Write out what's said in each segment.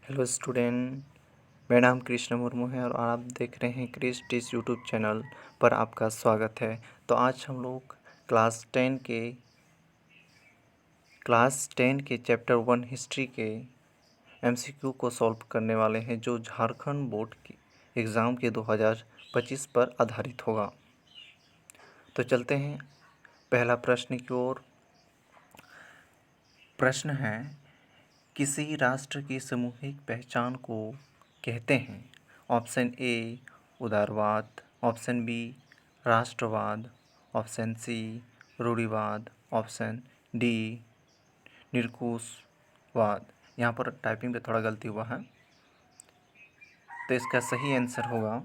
Hello student. मेरा नाम कृष्ण मुर्मू है और आप देख रहे हैं क्रिस टिस यूट्यूब चैनल पर आपका स्वागत है। तो आज हम लोग क्लास 10 के चैप्टर 1 हिस्ट्री के एमसीक्यू को सॉल्व करने वाले हैं, जो झारखंड बोर्ड की एग्ज़ाम के 2025 पर आधारित होगा। तो चलते हैं पहला प्रश्न की ओर। प्रश्न है, किसी राष्ट्र की सामूहिक पहचान को कहते हैं? ऑप्शन ए उदारवाद, ऑप्शन बी राष्ट्रवाद, ऑप्शन सी रूढ़िवाद, ऑप्शन डी निरंकुशवाद। यहाँ पर टाइपिंग पे थोड़ा गलती हुआ है, तो इसका सही आंसर होगा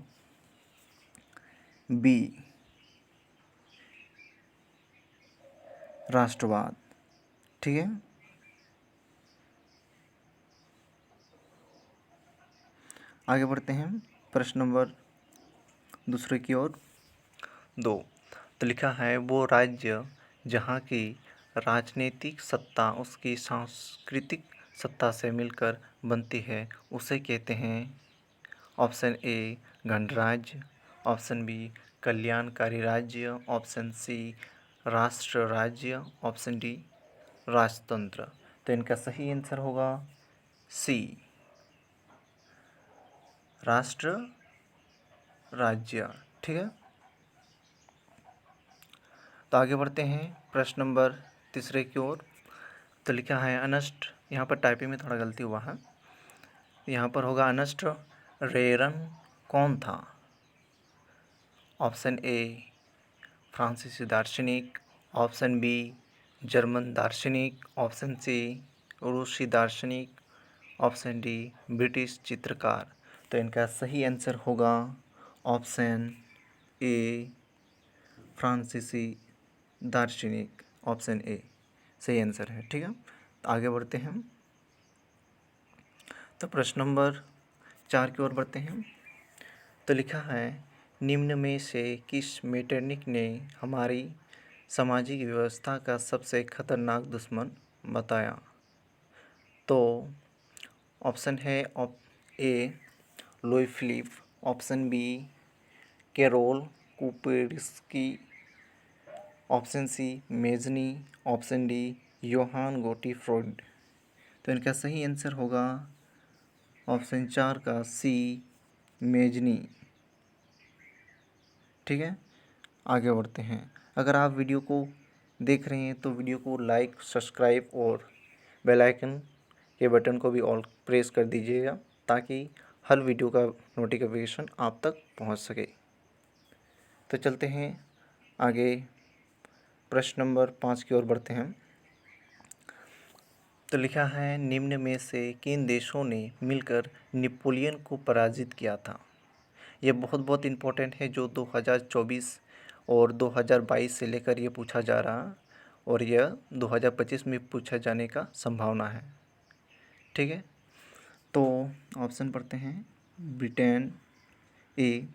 बी राष्ट्रवाद। ठीक है, आगे बढ़ते हैं प्रश्न नंबर दूसरे की ओर। 2, तो लिखा है, वो राज्य जहाँ की राजनीतिक सत्ता उसकी सांस्कृतिक सत्ता से मिलकर बनती है उसे कहते हैं? ऑप्शन ए गणराज्य, ऑप्शन बी कल्याणकारी राज्य, ऑप्शन सी राष्ट्र राज्य, ऑप्शन डी राजतंत्र। तो इनका सही आंसर होगा सी राष्ट्र राज्य। ठीक है, तो आगे बढ़ते हैं प्रश्न नंबर तीसरे की ओर। तो लिखा है, अनस्ट, यहाँ पर टाइपिंग में थोड़ा गलती हुआ है, यहाँ पर होगा अनस्ट रेरन कौन था? ऑप्शन ए फ्रांसीसी दार्शनिक, ऑप्शन बी जर्मन दार्शनिक, ऑप्शन सी रूसी दार्शनिक, ऑप्शन डी ब्रिटिश चित्रकार। तो इनका सही आंसर होगा ऑप्शन ए फ्रांसीसी दार्शनिक। ऑप्शन ए सही आंसर है। ठीक है, तो आगे बढ़ते हैं। तो प्रश्न नंबर 4 की ओर बढ़ते हैं। तो लिखा है, निम्न में से किस मेटरनिक ने हमारी सामाजिक व्यवस्था का सबसे खतरनाक दुश्मन बताया? तो ऑप्शन है A Louis Philippe, option B Karol कुपिरस्की, option C Mazzini, option D Johann गोटी फ्रॉइड। तो इनका सही आंसर होगा ऑप्शन 4 का सी मेजनी। ठीक है, आगे बढ़ते हैं। अगर आप वीडियो को देख रहे हैं तो वीडियो को लाइक, सब्सक्राइब और बेल आइकन के बटन को भी ऑल प्रेस कर दीजिएगा, ताकि हर वीडियो का नोटिफिकेशन आप तक पहुंच सके। तो चलते हैं आगे, प्रश्न नंबर 5 की ओर बढ़ते हैं। तो लिखा है, निम्न में से किन देशों ने मिलकर नेपोलियन को पराजित किया था? ये बहुत बहुत इम्पोर्टेंट है, जो 2024 और 2022 से लेकर ये पूछा जा रहा, और यह 2025 में पूछा जाने का संभावना है। ठीक है, तो ऑप्शन पढ़ते हैं। ब्रिटेन, ए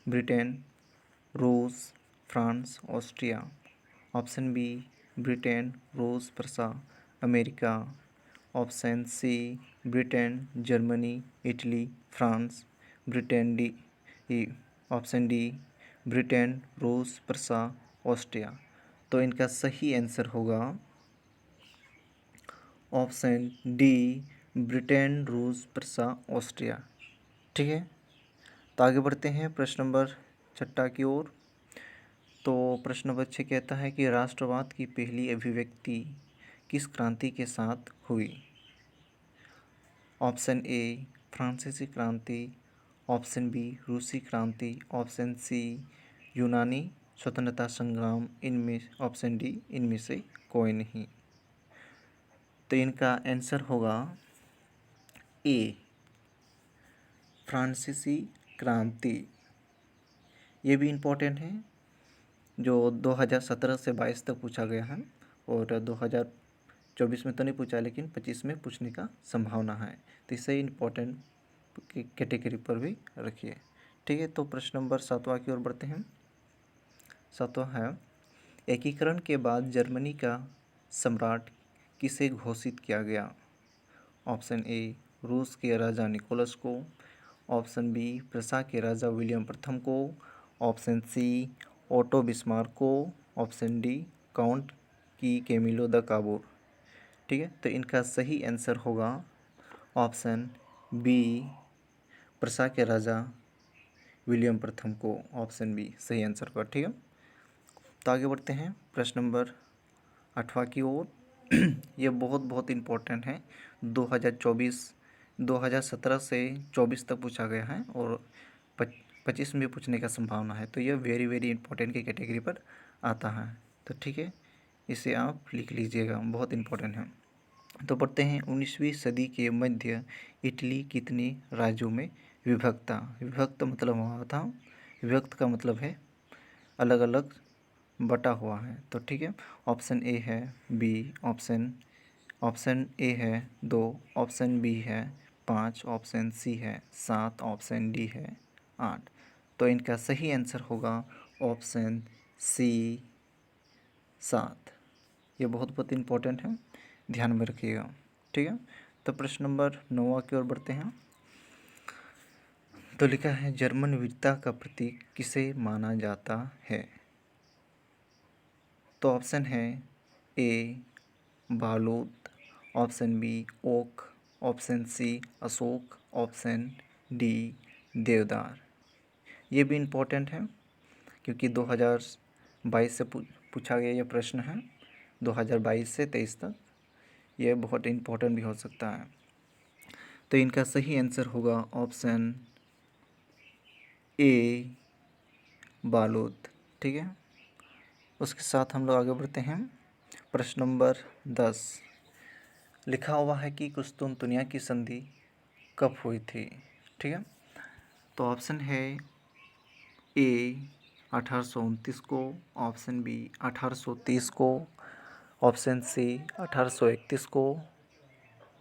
ब्रिटेन, रूस, France, Austria, option B Britain, रूस, Prussia, America, option C Britain, Germany, Italy, France, Britain D, option D Britain, रूस, प्रसा, ऑस्ट्रिया। तो इनका सही आंसर होगा ऑप्शन डी ब्रिटेन, रूस, प्रसा, ऑस्ट्रिया। ठीक है, तो आगे बढ़ते हैं प्रश्न नंबर 6 की ओर। तो प्रश्न नंबर 6 कहता है कि राष्ट्रवाद की पहली अभिव्यक्ति किस क्रांति के साथ हुई? ऑप्शन ए फ्रांसीसी क्रांति, ऑप्शन बी रूसी क्रांति, ऑप्शन सी यूनानी स्वतंत्रता संग्राम, इनमें ऑप्शन डी इनमें से कोई नहीं। तो इनका आंसर होगा ए फ्रांसीसी क्रांति। ये भी इम्पोर्टेंट है, जो 2017 से 22 तक पूछा गया है, और 2024 में तो नहीं पूछा, लेकिन 25 में पूछने का संभावना है। तो इसे इम्पोर्टेंट कैटेगरी पर भी रखिए। ठीक है, तो प्रश्न नंबर 7वां की ओर बढ़ते हैं। 7वां है, एकीकरण के बाद जर्मनी का सम्राट किसे घोषित किया गया? ऑप्शन ए रूस के राजा निकोलस को, ऑप्शन बी प्रसा के राजा विलियम प्रथम को, ऑप्शन सी ओटो बिस्मार्क को, ऑप्शन डी काउंट की कैमिलो द काबूर। ठीक है, तो इनका सही आंसर होगा ऑप्शन बी प्रसा के राजा विलियम प्रथम को, ऑप्शन बी सही आंसर होगा। ठीक है, तो आगे बढ़ते हैं प्रश्न नंबर 8वां की ओर। ये बहुत बहुत इम्पोर्टेंट है। 2017 से 24 तक पूछा गया है और 25 में पूछने का संभावना है। तो यह वेरी वेरी इंपॉर्टेंट की कैटेगरी पर आता है। तो ठीक है, इसे आप लिख लीजिएगा, बहुत इम्पोर्टेंट है। तो पढ़ते हैं 19वीं सदी के मध्य इटली कितने राज्यों में विभक्त था। विभक्त मतलब हुआ था, विभक्त का मतलब है अलग अलग बटा हुआ है। तो ठीक है, ऑप्शन ए है बी, ऑप्शन ए है 2, ऑप्शन बी है 5, ऑप्शन सी है 7, ऑप्शन डी है 8। तो इनका सही आंसर होगा ऑप्शन सी 7। ये बहुत बहुत इम्पोर्टेंट है, ध्यान में रखिएगा। ठीक है, तो प्रश्न नंबर 9 की ओर बढ़ते हैं। तो लिखा है जर्मन वीरता का प्रतीक किसे माना जाता है। तो ऑप्शन है ए बारूद, option B oak, option C अशोक, ऑप्शन डी देवदार। ये भी इम्पोर्टेंट है क्योंकि 2022 से पूछा गया यह प्रश्न है, 2022 से 23 तक। यह बहुत इम्पोर्टेंट भी हो सकता है। तो इनका सही आंसर होगा ऑप्शन ए बारूद। ठीक है, उसके साथ हम लोग आगे बढ़ते हैं। प्रश्न नंबर 10 लिखा हुआ है कि कुस्तुनतुनिया की संधि कब हुई थी। ठीक है, तो ऑप्शन है ए 1829 को, ऑप्शन बी 1830 को, ऑप्शन सी 1831 को,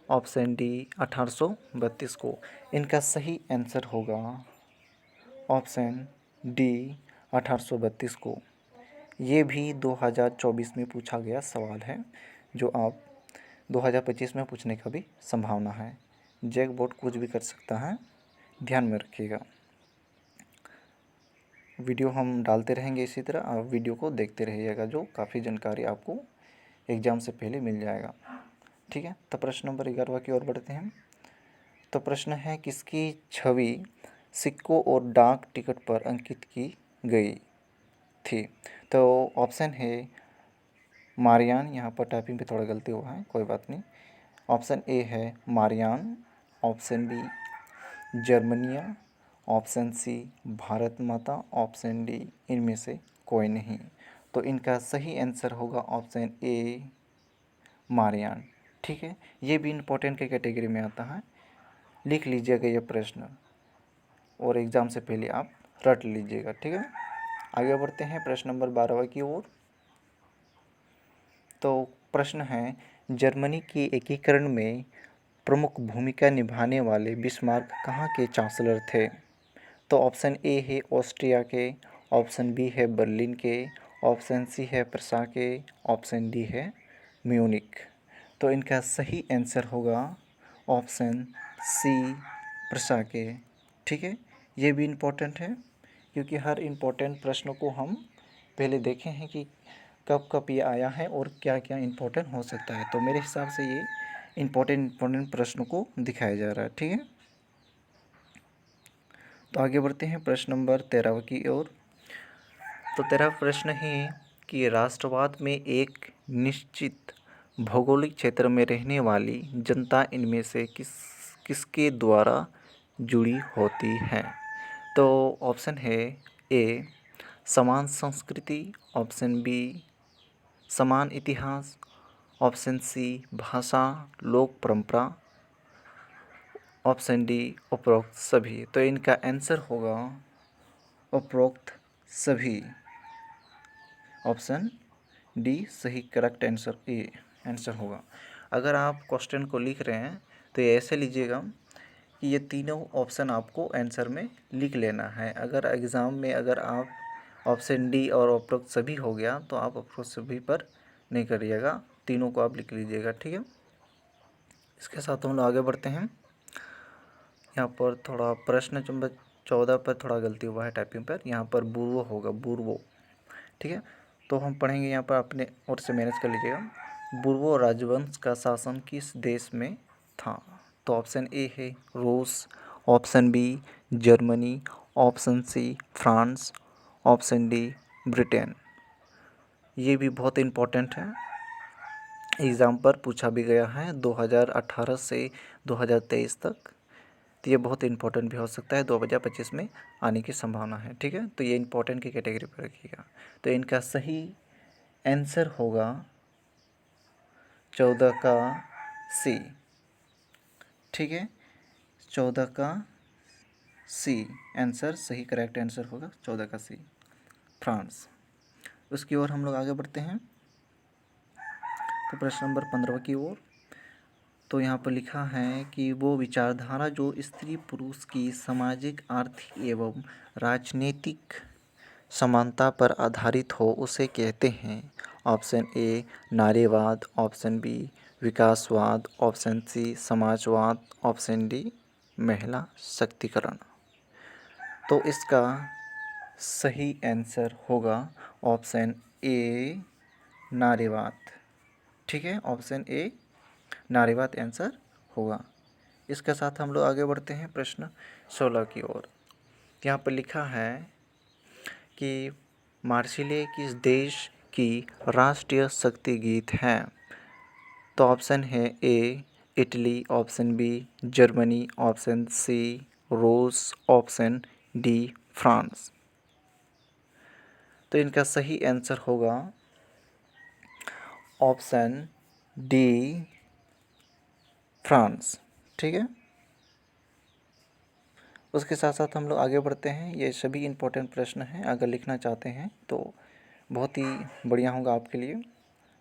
ऑप्शन डी 1832 को। इनका सही आंसर होगा ऑप्शन डी 1832 को। ये भी 2024 में पूछा गया सवाल है जो आप 2025 में पूछने का भी संभावना है। जैकबोर्ड कुछ भी कर सकता है, ध्यान में रखिएगा। वीडियो हम डालते रहेंगे इसी तरह, आप वीडियो को देखते रहिएगा, जो काफ़ी जानकारी आपको एग्ज़ाम से पहले मिल जाएगा। ठीक है, तो प्रश्न नंबर 11 की ओर बढ़ते हैं। तो प्रश्न है किसकी छवि सिक्कों और डाक टिकट पर अंकित की गई थी। तो ऑप्शन है मारियान, यहाँ पर टाइपिंग पे थोड़ा गलती हुआ है, कोई बात नहीं। ऑप्शन ए है Marianne, option B Germania, option C Bharat Mata, option D इनमें से कोई नहीं। तो इनका सही आंसर होगा ऑप्शन ए मारियान। ठीक है, ये भी इम्पोर्टेंट के कैटेगरी में आता है, लिख लीजिएगा ये प्रश्न और एग्ज़ाम से पहले आप रट लीजिएगा। ठीक है, आगे बढ़ते हैं प्रश्न नंबर 12 की ओर। तो प्रश्न है जर्मनी के एकीकरण में प्रमुख भूमिका निभाने वाले बिस्मार्क कहाँ के चांसलर थे। तो ऑप्शन ए है ऑस्ट्रिया के, ऑप्शन बी है बर्लिन के, ऑप्शन सी है प्रसा के, ऑप्शन डी है म्यूनिक। तो इनका सही आंसर होगा ऑप्शन सी प्रसा के। ठीक है, ये भी इम्पोर्टेंट है क्योंकि हर इम्पोर्टेंट प्रश्नों को हम पहले देखे हैं कि कब कब ये आया है और क्या क्या इम्पोर्टेंट हो सकता है। तो मेरे हिसाब से ये इम्पोर्टेंट प्रश्नों को दिखाया जा रहा है। ठीक है, तो आगे बढ़ते हैं प्रश्न नंबर 13 की ओर। तो 13 प्रश्न है कि राष्ट्रवाद में एक निश्चित भौगोलिक क्षेत्र में रहने वाली जनता इनमें से किसके द्वारा जुड़ी होती है। तो ऑप्शन है ए समान संस्कृति, ऑप्शन बी समान इतिहास, ऑप्शन सी भाषा लोक परंपरा, ऑप्शन डी उपरोक्त सभी। तो इनका आंसर होगा उपरोक्त सभी, ऑप्शन डी सही करेक्ट आंसर ए आंसर होगा। अगर आप क्वेश्चन को लिख रहे हैं तो ये ऐसे लीजिएगा कि ये तीनों ऑप्शन आपको आंसर में लिख लेना है। अगर एग्ज़ाम में अगर आप ऑप्शन डी और उपरोक्त सभी हो गया तो आप उपरोक्त सभी पर नहीं करिएगा, तीनों को आप लिख लीजिएगा। ठीक है, इसके साथ हम लोग आगे बढ़ते हैं। यहाँ पर थोड़ा प्रश्न नंबर 14 पर थोड़ा गलती हुआ है टाइपिंग पर, यहाँ पर बुर्वो होगा, बुर्वो। ठीक है, तो हम पढ़ेंगे यहाँ पर, अपने ओर से मैनेज कर लीजिएगा। बुर्वो राजवंश का शासन किस देश में था? तो ऑप्शन ए है रूस, option B Germany, option C France, option D Britain. ये भी बहुत इम्पोर्टेंट है, एग्ज़ाम पर पूछा भी गया है 2018 से 2023 तक। तो ये बहुत इंपॉर्टेंट भी हो सकता है, 2025 में आने की संभावना है। ठीक है, तो ये इंपॉर्टेंट की कैटेगरी पर रखिएगा। तो इनका सही आंसर होगा 14 का सी। ठीक है, 14 का सी आंसर सही, करेक्ट आंसर होगा 14 का सी, फ्रांस। उसकी ओर हम लोग आगे बढ़ते हैं। तो प्रश्न नंबर 15 की ओर। तो यहाँ पर लिखा है कि वो विचारधारा जो स्त्री पुरुष की सामाजिक, आर्थिक एवं राजनीतिक समानता पर आधारित हो उसे कहते हैं। ऑप्शन ए नारीवाद, ऑप्शन बी विकासवाद, ऑप्शन सी समाजवाद, ऑप्शन डी महिला शक्तिकरण। तो इसका सही आंसर होगा ऑप्शन ए नारीवाद। ठीक है, ऑप्शन ए नारीवाद आंसर होगा। इसके साथ हम लोग आगे बढ़ते हैं प्रश्न 16 की ओर। यहाँ पर लिखा है कि मार्सिले किस देश की राष्ट्रीय शक्ति गीत है? तो ऑप्शन है A Italy, option B Germany, option C रूस, ऑप्शन डी फ्रांस। तो इनका सही आंसर होगा ऑप्शन डी फ्रांस। ठीक है, उसके साथ साथ हम लोग आगे बढ़ते हैं। ये सभी इम्पोर्टेंट प्रश्न हैं, अगर लिखना चाहते हैं तो बहुत ही बढ़िया होगा आपके लिए।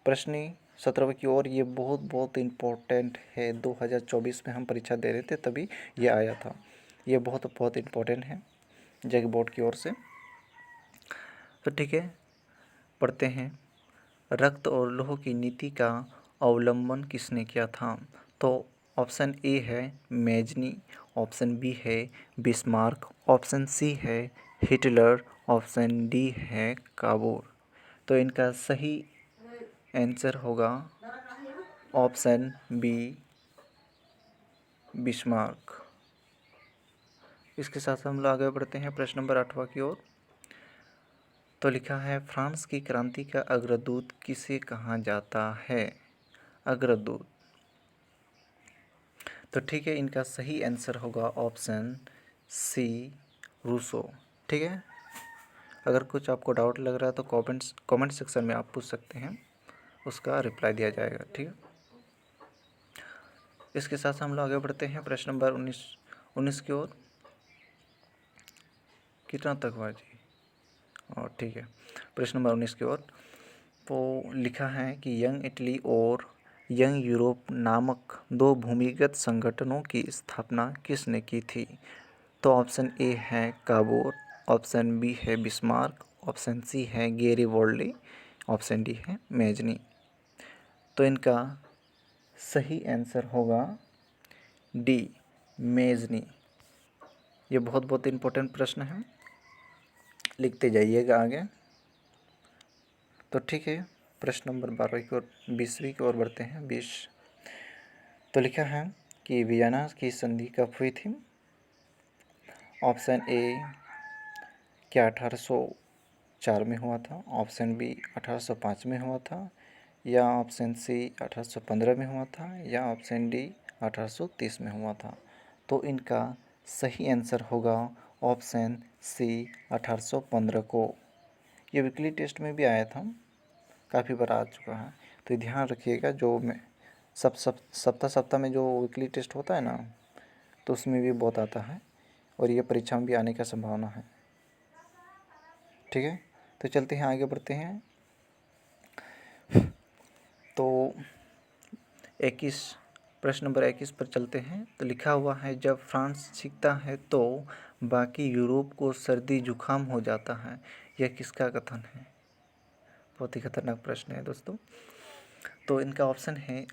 प्रश्न 17 की ओर, ये बहुत बहुत इम्पोर्टेंट है, 2024 में हम परीक्षा दे रहे थे तभी ये आया था। ये बहुत बहुत इम्पोर्टेंट है जैक बोर्ड की ओर से। तो ठीक है, पढ़ते हैं। रक्त और लौह की नीति का अवलंबन किसने किया था? तो ऑप्शन ए है मेजनी, ऑप्शन बी है बिस्मार्क, ऑप्शन सी है हिटलर, ऑप्शन डी है काबूर। तो इनका सही आंसर होगा ऑप्शन बी बिस्मार्क। इसके साथ हम लोग आगे बढ़ते हैं प्रश्न नंबर 8 की ओर। तो लिखा है फ्रांस की क्रांति का अग्रदूत किसे कहा जाता है? अग्रदूत। तो ठीक है, इनका सही आंसर होगा ऑप्शन सी रूसो। ठीक है, अगर कुछ आपको डाउट लग रहा है तो कमेंट सेक्शन में आप पूछ सकते हैं, उसका रिप्लाई दिया जाएगा। ठीक है, इसके साथ हम लोग आगे बढ़ते हैं प्रश्न नंबर 19 की ओर। कितना तक हुआ जी? और ठीक है, प्रश्न नंबर 19 की ओर। तो लिखा है कि यंग इटली और यंग यूरोप नामक दो भूमिगत संगठनों की स्थापना किसने की थी? तो ऑप्शन ए है काबोर, ऑप्शन बी है बिस्मार्क, ऑप्शन सी है गेरिबॉल्डी, ऑप्शन डी है मेजनी। तो इनका सही आंसर होगा डी मेजनी। ये बहुत बहुत इम्पोर्टेंट प्रश्न है, लिखते जाइएगा आगे। तो ठीक है, प्रश्न नंबर 12 की ओर, 20वीं की ओर बढ़ते हैं। 20। तो लिखा है कि वियना की संधि कब हुई थी? ऑप्शन ए क्या 1804 में हुआ था, ऑप्शन बी 1805 में हुआ था, या ऑप्शन सी 1815 में हुआ था, या ऑप्शन डी 1830 में हुआ था। तो इनका सही आंसर होगा ऑप्शन सी 1815 को। ये वीकली टेस्ट में भी आया था, काफ़ी बार आ चुका है। तो ध्यान रखिएगा, जो मैं सप्ताह में जो वीकली टेस्ट होता है ना, तो उसमें भी बहुत आता है और ये परीक्षा में भी आने का संभावना है। ठीक है, तो चलते हैं आगे बढ़ते हैं। तो 21, प्रश्न नंबर 21 पर चलते हैं। तो लिखा हुआ है जब फ्रांस सीखता है तो बाकी यूरोप को सर्दी जुकाम हो जाता है, यह किसका कथन है? बहुत ही खतरनाक प्रश्न है दोस्तों। तो इनका ऑप्शन है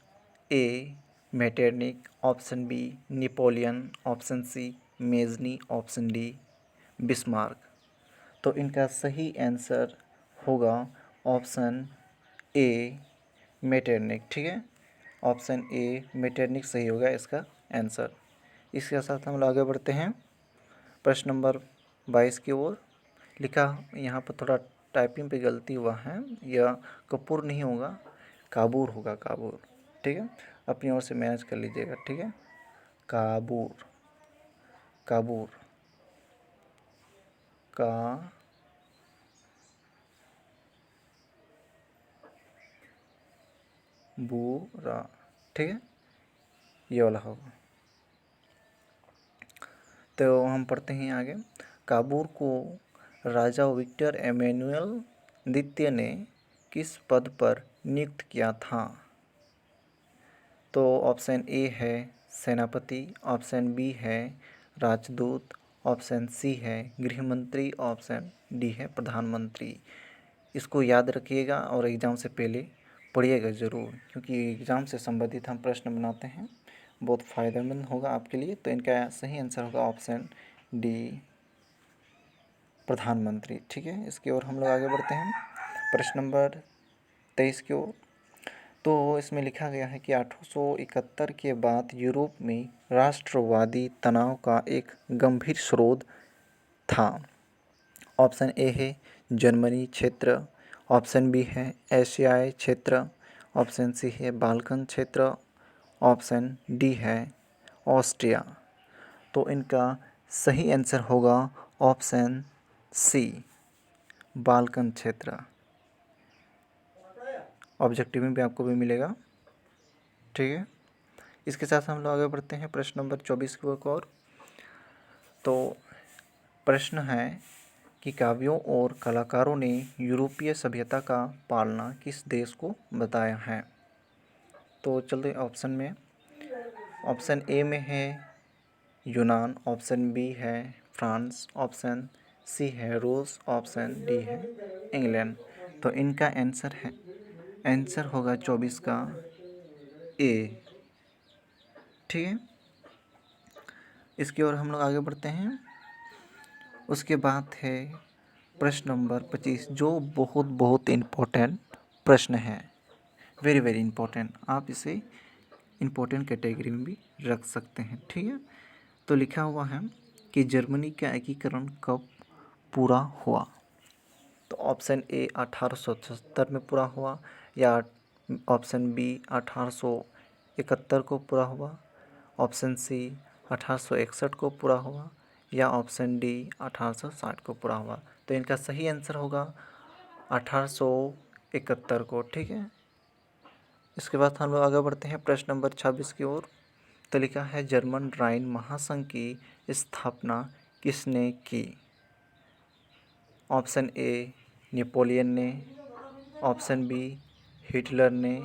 A Metternich, option B Napoleon, option C Mazzini, option D Bismarck. तो इनका सही आंसर होगा ऑप्शन ए मेटरनिक। ठीक है, ऑप्शन ए मेटरनिक सही होगा इसका आंसर। इसके साथ हम लोग आगे बढ़ते हैं प्रश्न नंबर 22 की ओर। लिखा यहाँ पर थोड़ा टाइपिंग पे गलती हुआ है, यह कपूर नहीं होगा, काबूर होगा, काबूर। ठीक है, अपनी ओर से मैनेज कर लीजिएगा। ठीक है, काबूर, काबूर, का बूरा। ठीक है, ये वाला होगा। तो हम पढ़ते हैं आगे। काबूर को राजा विक्टर एमेनुएल द्वितीय ने किस पद पर नियुक्त किया था? तो ऑप्शन ए है सेनापति, ऑप्शन बी है राजदूत, ऑप्शन सी है गृह मंत्री, ऑप्शन डी है प्रधानमंत्री। इसको याद रखिएगा और एग्ज़ाम से पहले पढ़िएगा ज़रूर, क्योंकि एग्ज़ाम से संबंधित हम प्रश्न बनाते हैं, बहुत फ़ायदेमंद होगा आपके लिए। तो इनका सही आंसर होगा ऑप्शन डी प्रधानमंत्री। ठीक है, इसकी ओर हम लोग आगे बढ़ते हैं प्रश्न नंबर 23 की ओर। तो इसमें लिखा गया है कि 1871 के बाद यूरोप में राष्ट्रवादी तनाव का एक गंभीर स्रोत था। ऑप्शन ए है जर्मनी क्षेत्र, ऑप्शन बी है एशियाई क्षेत्र, ऑप्शन सी है बाल्कन क्षेत्र, ऑप्शन डी है ऑस्ट्रिया। तो इनका सही आंसर होगा ऑप्शन सी बाल्कन क्षेत्र। ऑब्जेक्टिव में भी आपको भी मिलेगा। ठीक है, इसके साथ हम लोग आगे बढ़ते हैं प्रश्न नंबर 24 की ओर। तो प्रश्न है कि काव्यों और कलाकारों ने यूरोपीय सभ्यता का पालना किस देश को बताया है? तो चलते ऑप्शन में। ऑप्शन ए में है यूनान, ऑप्शन बी है फ्रांस, ऑप्शन सी है रूस, ऑप्शन डी है इंग्लैंड। तो इनका आंसर होगा 24 का ए। ठीक है, इसकी ओर हम लोग आगे बढ़ते हैं। उसके बाद है प्रश्न नंबर 25, जो बहुत बहुत इम्पोर्टेंट प्रश्न है, वेरी वेरी इम्पोर्टेंट। आप इसे इम्पोर्टेंट कैटेगरी में भी रख सकते हैं। ठीक है, तो लिखा हुआ है कि जर्मनी का एकीकरण कब पूरा हुआ? तो ऑप्शन ए 1877 में पूरा हुआ, या ऑप्शन बी 1871 को पूरा हुआ, ऑप्शन सी 1861 को पूरा हुआ, या ऑप्शन डी 1860 को पूरा हुआ। तो इनका सही आंसर होगा 1871 को। ठीक है, इसके बाद हम लोग आगे बढ़ते हैं प्रश्न नंबर 26 की ओर। तो लिखा है जर्मन राइन महासंघ की स्थापना किसने की? ऑप्शन ए नेपोलियन ने, ऑप्शन बी हिटलर ने,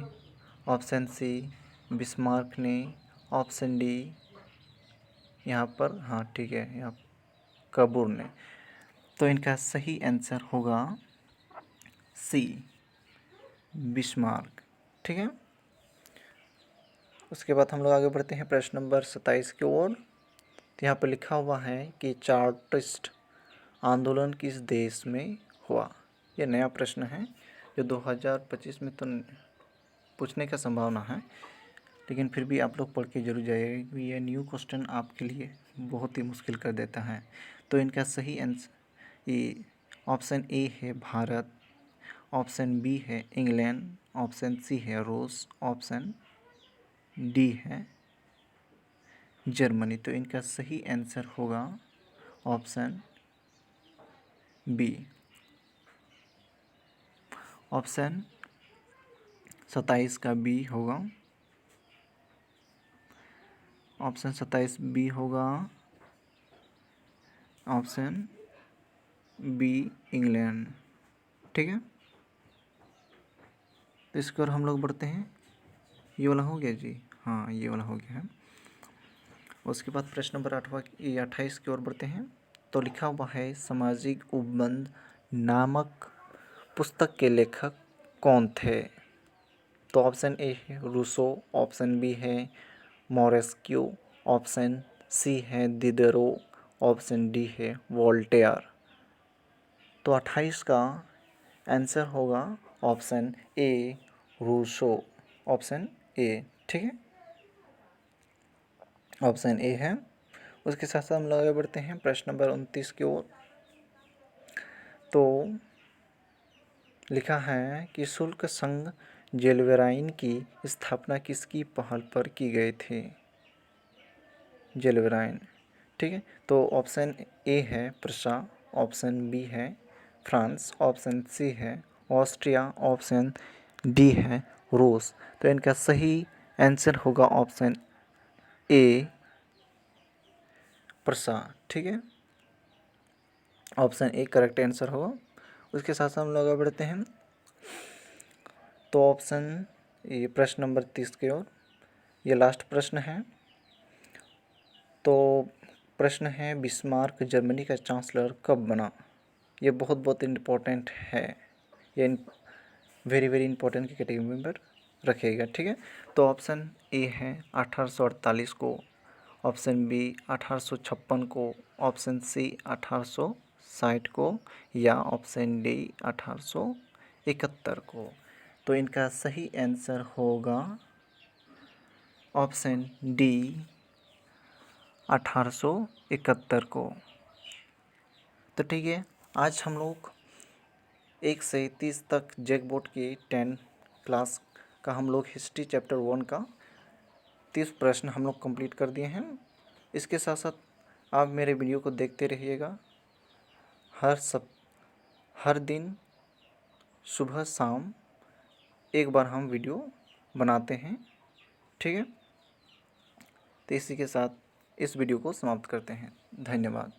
ऑप्शन सी बिस्मार्क ने, ऑप्शन डी यहाँ पर, हाँ ठीक है, यहाँ काबूर ने। तो इनका सही आंसर होगा सी बिस्मार्क। ठीक है, उसके बाद हम लोग आगे बढ़ते हैं प्रश्न नंबर 27 की ओर। तो यहाँ पर लिखा हुआ है कि चार्टिस्ट आंदोलन किस देश में हुआ? यह नया प्रश्न है जो 2025 में तो पूछने का संभावना है, लेकिन फिर भी आप लोग पढ़ के जरूर जाइएगा, क्योंकि यह न्यू क्वेश्चन आपके लिए बहुत ही मुश्किल कर देता है। तो इनका सही आंसर ये ऑप्शन ए है भारत, ऑप्शन बी है इंग्लैंड, ऑप्शन सी है रूस, ऑप्शन डी है जर्मनी। तो इनका सही आंसर होगा ऑप्शन बी, ऑप्शन 27 का बी होगा, ऑप्शन 27 बी होगा, ऑप्शन बी इंग्लैंड। ठीक है, तो इसके और हम लोग बढ़ते हैं। ये वाला हो गया जी, हाँ ये वाला हो गया है। उसके बाद प्रश्न नंबर 28 की ओर बढ़ते हैं। तो लिखा हुआ है सामाजिक उपबंध नामक पुस्तक के लेखक कौन थे? तो ऑप्शन ए है रूसो, ऑप्शन बी है मोरेस्क्यू, ऑप्शन सी है दिदरो, ऑप्शन डी है वोल्टेयर। तो 28 का आंसर होगा option A Rousseau, option A. ठीक है, ऑप्शन ए है। उसके साथ साथ हम लोग आगे बढ़ते हैं प्रश्न नंबर 29 की ओर। तो लिखा है कि शुल्क संघ जेलवेराइन की स्थापना किसकी पहल पर की गई थी? जेलवेराइन। ठीक है, तो ऑप्शन ए है प्रशा, ऑप्शन बी है फ्रांस, ऑप्शन सी है ऑस्ट्रिया, ऑप्शन डी है रूस। तो इनका सही आंसर होगा ऑप्शन ए प्रशा। ठीक है, ऑप्शन ए करेक्ट आंसर होगा। उसके साथ साथ हम लोग आगे बढ़ते हैं। तो ऑप्शन ये प्रश्न नंबर 30 की ओर, ये लास्ट प्रश्न है। तो प्रश्न है बिस्मार्क जर्मनी का चांसलर कब बना? ये बहुत बहुत इम्पोर्टेंट है, ये वेरी वेरी इंपॉर्टेंट की कैटेगरी पर रखिएगा। ठीक है, तो ऑप्शन ए है 1848 को, ऑप्शन बी 1856 को, ऑप्शन सी 1860 को, या ऑप्शन डी 1871 को। तो इनका सही आंसर होगा ऑप्शन डी 1871 को। तो ठीक है, आज हम लोग 1 से 30 तक जैकबोर्ड की 10 क्लास का हम लोग हिस्ट्री चैप्टर 1 का 30 प्रश्न हम लोग कंप्लीट कर दिए हैं। इसके साथ साथ आप मेरे वीडियो को देखते रहिएगा। हर दिन सुबह शाम एक बार हम वीडियो बनाते हैं। ठीक है, तो इसी के साथ इस वीडियो को समाप्त करते हैं। धन्यवाद।